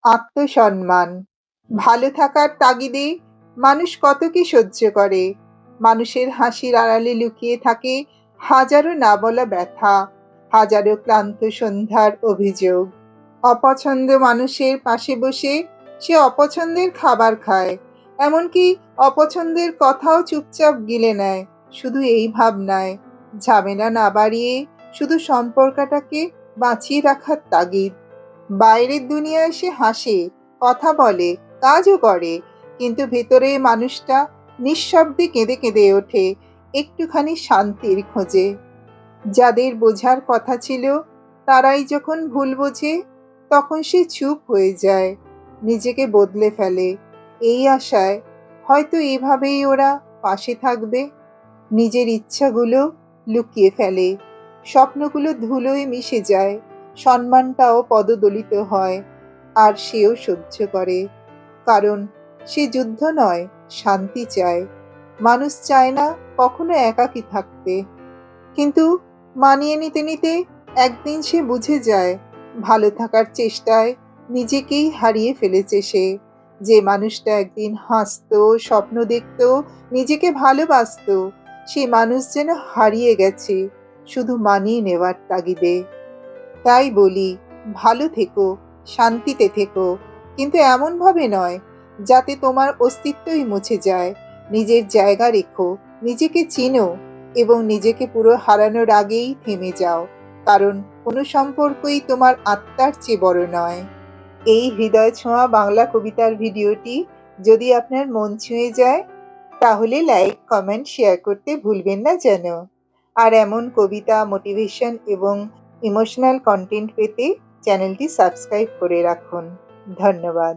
আত্মসম্মান। ভালো থাকার তাগিদে মানুষ কত কি সহ্য করে। মানুষের হাসির আড়ালে লুকিয়ে থাকে হাজারো না বলা ব্যথা, হাজারো ক্লান্ত সন্ধ্যার অভিযোগ। অপছন্দ মানুষের পাশে বসে সে অপছন্দের খাবার খায়, এমনকি অপছন্দের কথাও চুপচাপ গিলে নেয়, শুধু এই ভাবনায় ঝামেলা না বাড়িয়ে, শুধু সম্পর্কটাকে বাঁচিয়ে রাখার তাগিদ। বাইরের দুনিয়ায় সে হাসে, কথা বলে, কাজও করে, কিন্তু ভেতরে মানুষটা নিঃশব্দে কেঁদে কেঁদে ওঠে একটুখানি শান্তির খোঁজে। যাদের বোঝার কথা ছিল তারাই যখন ভুল বোঝে, তখন সে চুপ হয়ে যায়, নিজেকে বদলে ফেলে, এই আশায় হয়তো এভাবেই ওরা পাশে থাকবে। নিজের ইচ্ছাগুলো লুকিয়ে ফেলে, স্বপ্নগুলো ধুলোয় মিশে যায়, সম্মানটাও পদদলিত হয়, আর সেও সহ্য করে। কারণ সে যুদ্ধ নয়, শান্তি চায়। মানুষ চায় না কখনো একাকী থাকতে, কিন্তু মানিয়ে নিতে নিতে একদিন সে বুঝে যায় ভালো থাকার চেষ্টায় নিজেকেই হারিয়ে ফেলেছে সে। যে মানুষটা একদিন হাসতো, স্বপ্ন দেখতো, নিজেকে ভালোবাসতো, সে মানুষ যেন হারিয়ে গেছে শুধু মানিয়ে নেওয়ার তাগিদে। তাই বলি, ভালো থেকো, শান্তিতে থেকো, কিন্তু এমনভাবে নয় যাতে তোমার অস্তিত্বই মুছে যায়। নিজের জায়গা রেখো, নিজেকে চিনো, এবং নিজেকে পুরো হারানোর আগেই থেমে যাও। কারণ কোনো সম্পর্কই তোমার আত্মার চেয়ে বড় নয়। এই হৃদয় ছোঁয়া বাংলা কবিতার ভিডিওটি যদি আপনার মন ছুঁয়ে যায়, তাহলে লাইক, কমেন্ট, শেয়ার করতে ভুলবেন না যেন। আর এমন কবিতা, মোটিভেশন এবং ইমোশনাল কন্টেন্ট পেতে চ্যানেলটি সাবস্ক্রাইব করে রাখুন। ধন্যবাদ।